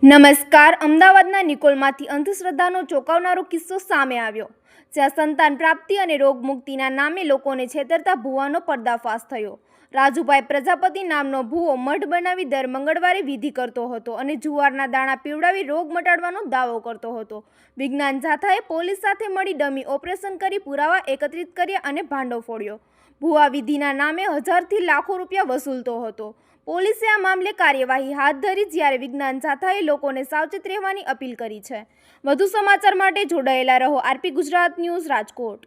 નમસ્કાર. અમદાવાદના નિકોલમાંથી અંધશ્રદ્ધાનો ચોંકાવનારો કિસ્સો સામે આવ્યો, જ્યાં સંતાન પ્રાપ્તિ અને રોગમુક્તિના નામે લોકોને છેતરતા ભૂવાનો પર્દાફાશ થયો. રાજુભાઈ પ્રજાપતિ નામનો ભૂવો મઢ બનાવી દર મંગળવારે વિધિ કરતો હતો અને જુવારના દાણા પીવડાવી રોગ મટાડવાનો દાવો કરતો હતો. વિજ્ઞાન જાથાએ પોલીસ સાથે મળી ડમી ઓપરેશન કરી પુરાવા એકત્રિત કર્યા અને ભાંડો ફોડ્યો. ભૂવા વિધિના નામે હજારથી લાખો રૂપિયા વસૂલતો હતો. પોલીસે આ મામલે કાર્યવાહી હાથ ધરી, જ્યારે વિજ્ઞાન જાથાએ લોકોને સાવચેત રહેવાની અપીલ કરી છે. વધુ સમાચાર માટે જોડાયેલા રહો આરપી ગુજરાત ન્યૂઝ, રાજકોટ.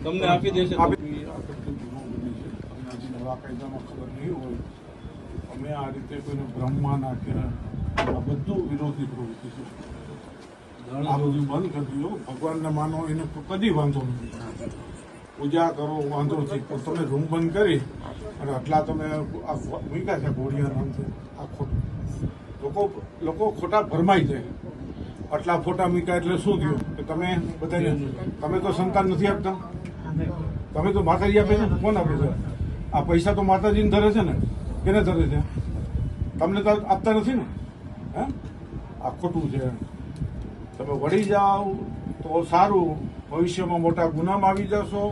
તમને આપી દેશે. નવા કાયદામાં ખબર નહીં હોય, અમે આ રીતે કોઈને બ્રહ્મા નાખ્યા, આ બધું વિરોધી પ્રવૃત્તિ છે. આ બધું બંધ કરી દો. ભગવાનને માનો, એને કદી વાંધો નથી. પૂજા કરો, વાંધો નથી. પણ તમે રૂમ બંધ કરી અને આટલા તમે મૂક્યા છે ઘોડિયા નામથી, આ ખોટું. લોકો ખોટા ભરમાઈ જાય. આટલા ફોટા મૂક્યા એટલે શું થયું કે તમે બધાને, તમે તો સંતાન નથી આપતા, તમે તો માતાજી આપે છે. કોણ આપે છે? આ પૈસા તો માતાજીને ધરે છે ને, કેને ધરે છે? તમને તો આપતા નથી ને. હે, આ ખોટું છે. તમે વળી જાઓ તો સારું, ભવિષ્યમાં મોટા ગુનામાં આવી જશો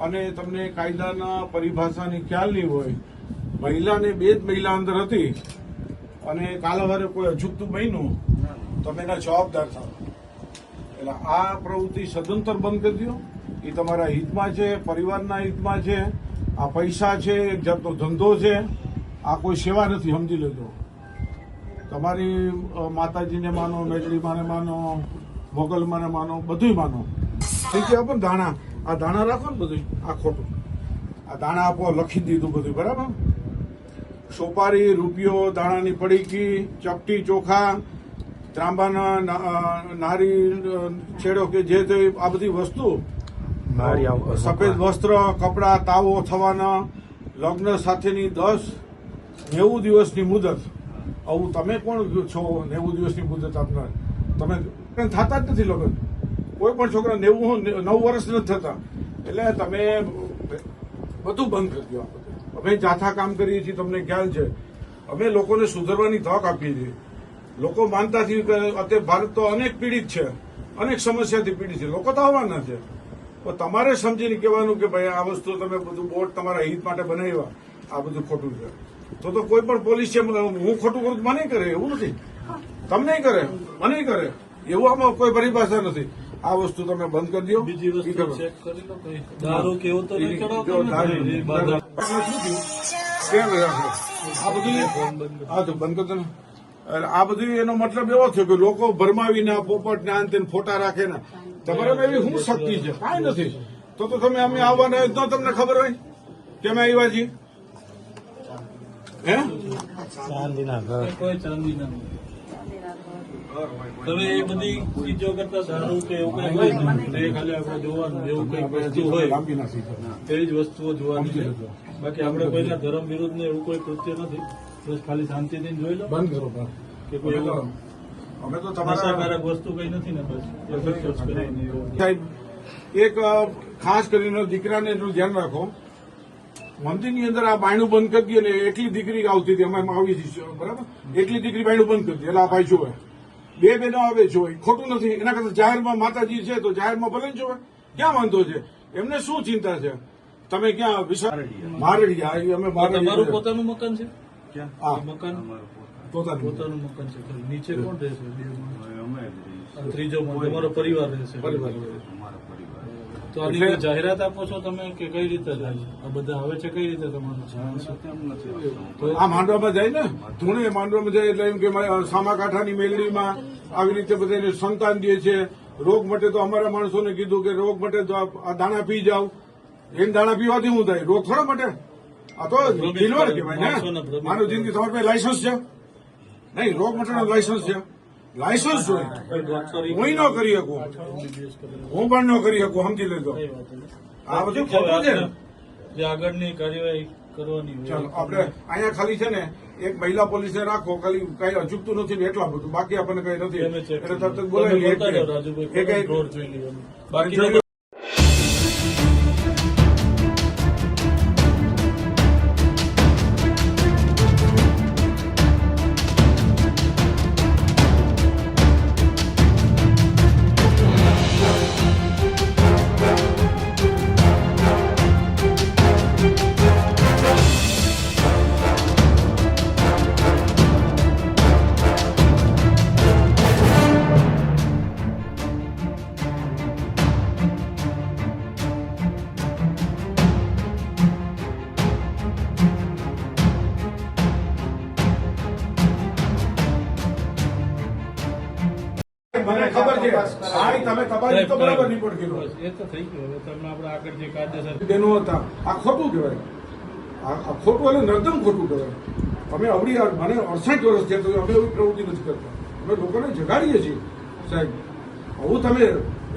અને તમને કાયદાના પરિભાષાની ખ્યાલ નહીં હોય. મહિલાને 2 જ મહિલા અંદર હતી અને કાલવારે કોઈ અજુગતું બન્યું, તમે એના જવાબદાર થાવ. એટલે આ પ્રવૃત્તિ સદંતર બંધ કરી દો. એ તમારા હિતમાં છે, પરિવારના હિતમાં છે. આ પૈસા છે, એક જાતનો ધંધો છે. આ કોઈ સેવા નથી, સમજી લેજો. તમારી માતાજીને માનો, મેજડીમાને માનો, મોગલમાને માનો, બધું માનો. ઠીક છે. પણ દાણા, આ દાણા રાખો ને બધું. આ ખોટું. આ દાણા આપો, લખી દીધું બધું, બરાબર. સોપારી, રૂપિયો, દાણાની પડીકી, ચપટી, ચોખા, ત્રાંબાના નારી છેડો કે જે તે આ બધી વસ્તુ, સફેદ વસ્ત્ર, કપડા, તાવો થવાના, લગ્ન સાથેની 90 દિવસની મુદત. આવું તમે કોણ છો 90 દિવસની મુદત આપનાર? તમે થતા જ નથી લગ્ન. કોઈ પણ છોકરા 9 વર્ષ નથી થતા. એટલે તમે બધું બંધ કરી દો. અમે જાથા કામ કરીએ છીએ, તમને ખ્યાલ છે. અમે લોકોને સુધરવાની તક આપીએ છીએ. લોકો માનતા થયું કે અત્યારે ભારત તો અનેક પીડિત છે, અનેક સમસ્યાથી પીડિત છે. લોકો તો આવવાના છે. તો તમારે સમજીને કહેવાનું કે ભાઈ આ વસ્તુ તમે બધું બોર્ડ તમારા હિત માટે બનાવ્યા, આ બધું ખોટું છે. તો કોઈ પણ પોલીસ છે, હું ખોટું કરું મને કરે એવું નથી, તમને કરે, મને કરે એવું આમાં કોઈ પરિભાષા નથી. આ વસ્તુ તમે બંધ કરી દો. બીજી વસ્તુ ચેક કરી લો. દારૂ કેવો તો નહીં ચડાવતો. આ બધું હા તો બંધ કરતો ને. આ બધું એનો મતલબ એવો થયો કે લોકો ભરમાવીને પોપટ ને આંતે ફોટા રાખે ને. તમારામાં એવી શું શક્તિ છે? કાંઈ નથી. તો તમે અમે આવવાના તો તમને ખબર હોય કે અમે આવ્યા છીએ. હે, કોઈ ચાંદીના તમે એ બધી ચીજો કરતા દારૂ કે એવું કઈ હોય ને, ખાલી આપણે જોવાનું એવું કઈ વસ્તુ હોય એવી જ વસ્તુઓ જોવાની છે. બાકી આપણે કોઈના ધર્મ વિરુદ્ધ ને એવું કોઈ કૃત્ય નથી. બસ ખાલી શાંતિથી જોઈ લો. બંધ કરો કે કોઈ એવું અમે તો તમારા વસ્તુ કઈ નથી ને. બસ સાહેબ, એક ખાસ કરીને દીકરાને એનું ધ્યાન રાખો મંદિરની અંદર આ બાયણું બંધ કરી દઈએ ને એટલી દીકરી આવતી હતી અમે આવી હતી બરાબર એટલી દીકરી બાયણું બંધ કરી દે એટલે આ ભાઈ જોવે બે બહેનો આવે જોવે ખોટું નથી એના કરતા જાહેરમાં માતાજી છે તો જાહેરમાં ભલે જોવે ક્યાં વાંધો છે એમને શું ચિંતા છે તમે ક્યાં મારડિયા અમે તમારું મારડિયા પોતાનું મકાન છે હા મકાન પોતાનું પોતાનું મકાન છે ખાલી. નીચે કોણ રહેશે? અને ત્રીજો માળ તમારો પરિવાર રહેશે. પરિવાર તો આની કોઈ જાહેરાત આપો છો તમે કે કઈ રીતે થાય છે? આ બધા આવે છે કઈ રીતે તમારું તો આ માંડવામાં જાય ને ધૂણે માંડવામાં જાય એટલે એમ કે સામાકાંઠાની મેલડીમાં આવી રીતે બધાને સંતાન દે છે રોગ મટે તો અમારા માણસોને કીધું કે રોગ મટે તો આ દાણા પી જાવ એમ દાણા પીવાથી શું થાય રોગ થોડો મટે આ તો દિલવર કહેવાય ને માનવ જિંદગી તમારી પાસે લાયસન્સ છે નહીં રોગ મટેનું લાયસન્સ છે લાયસન્સ જોઈએ ડોક્ટર હું ન કરી શકું હું પણ ન કરી શકું સમજી લેજો આ બધું ખોટું છે ને જે આગળની કાર્યવાહી કરવાની હોય. ચાલો આપણે અહીંયા ખાલી છે ને એક મહિલા પોલીસને રાખો ખાલી કઈ અજુકતું નથી ને એટલા બધું બાકી આપણને કઈ નથી તમે check એટલે કરો. તરત જ બોલાવી તમે લઈએ. બોલતા જાઓ, રાજુભાઈ, એક- એક- ઢોર જોઈ લઈએ અમે. બાકી જોઈ લો. મને ખબર છે હા તમે તમારી તો બરાબર રિપોર્ટ કર્યો બસ, એ તો થઈ ગયું. હવે તમે આપણે આગળ જે કાયદેસર બેનો હતા આ ખોટું કહેવાય આ ખોટું એટલે નર્દમ ખોટું કહેવાય અમે અવડી મને 68 વર્ષ થયા તો અમે એવી પ્રવૃત્તિ નથી કરતા અમે લોકોને જગાડીએ છીએ સાહેબ આવું તમે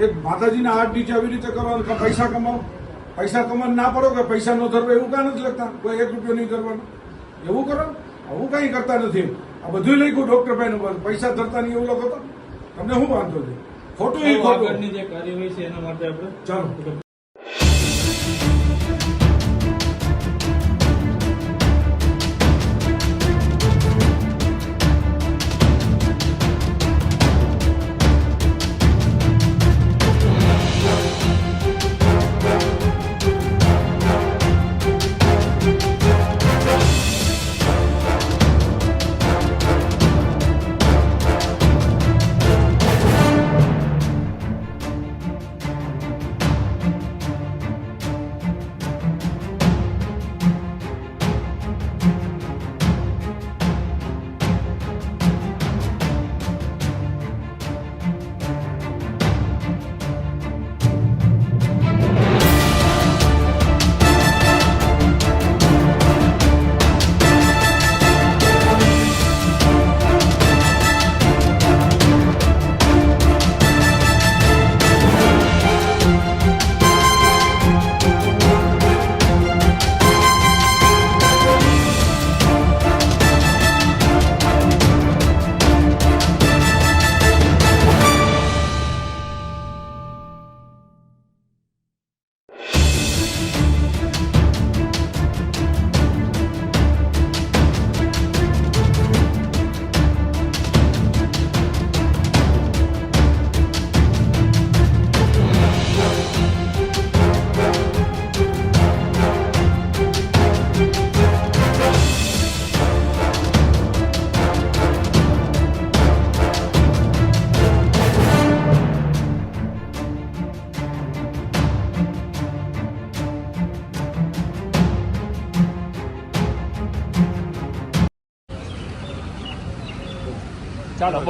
એક માતાજીના હાથ નીચે આવી રીતે કરવાનું કે પૈસા કમાવો પૈસા કમાવા ના પડો કે પૈસા ન ધરવો એવું કાં નથી લખતા કોઈ 1 રૂપિયો નહીં ધરવાનો એવું કરો આવું કંઈ કરતા નથી આ બધું લખ્યું ડોક્ટર ભાઈ પૈસા ધરતા નહીં એવું લખો તો તમને શું વાંધો છે ખોટું એ ખોટું આગળની જે કાર્યવાહી છે એના માટે આપણે ચાલો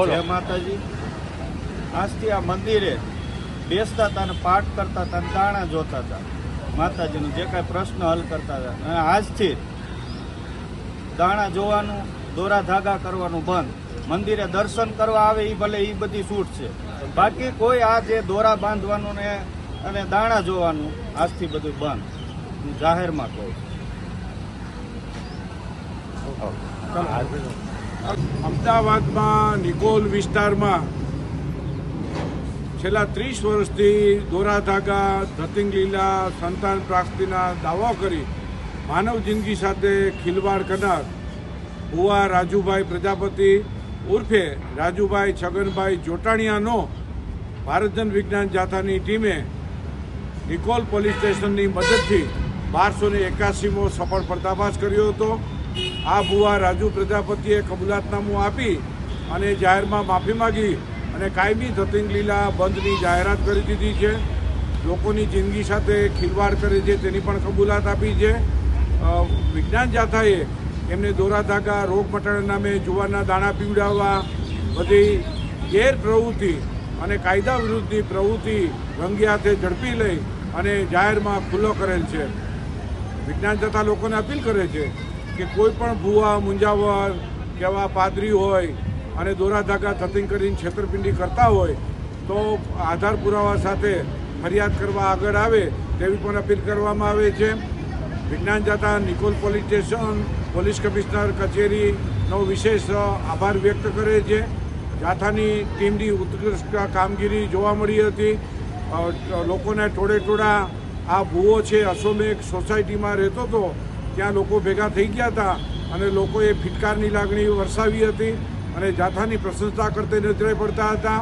જય માતાજી. આજથી આ મંદિરે બેસતા હતા અને પાઠ કરતા હતા અને દાણા જોતા હતા માતાજીનો જે કાંઈ પ્રશ્ન હલ કરતા હતા અને આજથી દાણા જોવાનું દોરા ધાગા કરવાનું બંધ. મંદિરે દર્શન કરવા આવે એ ભલે એ બધી છૂટ છે, બાકી કોઈ આ જે દોરા બાંધવાનું ને અને દાણા જોવાનું આજથી બધું બંધ. હું જાહેરમાં કહું છું. અમદાવાદમાં નિકોલ વિસ્તારમાં છેલ્લા 30 વર્ષથી દોરા ધાગા ધતિંગ લીલા સંતાન પ્રાપ્તિના દાવા કરી માનવ જિંદગી સાથે ખિલવાડ કરનાર ભુવા રાજુભાઈ પ્રજાપતિ ઉર્ફે રાજુભાઈ છગનભાઈ જોટાણીયાનો ભારત જન વિજ્ઞાન જાથાની ટીમે નિકોલ પોલીસ સ્ટેશનની મદદથી 1281મો સફળ પર્દાફાશ કર્યો હતો. આ ભુવા રાજુ પ્રજાપતિએ કબૂલાતનામું આપી અને જાહેરમાં માફી માગી અને કાયમી ધતિંગ લીલા બંધની જાહેરાત કરી દીધી છે. લોકોની જિંદગી સાથે ખિલવાડ કરે છે તેની પણ કબૂલાત આપી છે. વિજ્ઞાન જાથાએ એમને દોરા ધાગા, રોગ મટાડવા નામે જુવારના દાણા પીવડાવવા, બધી ગેરપ્રવૃત્તિ અને કાયદા વિરુદ્ધની પ્રવૃત્તિ રંગે હાથે ઝડપી લઈ અને જાહેરમાં ખુલ્લો કરેલ છે. વિજ્ઞાન જાથા લોકોને અપીલ કરે છે કે કોઈ પણ ભુવા, મુંજાવર કેવા પાદરી હોય અને દોરા ધાગા ધતિંગ કરીને છેતરપિંડી કરતા હોય તો આધાર પુરાવા સાથે ફરિયાદ કરવા આગળ આવે તેવી પણ અપીલ કરવામાં આવે છે. વિજ્ઞાન Jatha Nikol police station, police commissioner કચેરીનો વિશેષ આભાર વ્યક્ત કરે છે. જાથાની ટીમની ઉત્કૃષ્ટ કામગીરી જોવા મળી હતી. લોકોને ટોળે-ટોળા આ ભૂવો છે અશોમેઘ સોસાયટીમાં રહેતો હતો, ત્યાં લોકો ભેગા થઈ ગયા હતા અને લોકોએ ફિટકારની લાગણી વરસાવી હતી અને જાથાની પ્રશંસા કરતે નજરે પડતા હતા.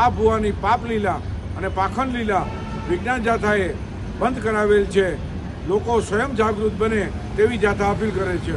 આ ભૂવાની પાપલીલા અને પાખંડ લીલા વિજ્ઞાન જાથાએ બંધ કરાવેલ છે. લોકો સ્વયં જાગૃત બને તેવી જાથા અપીલ કરે છે.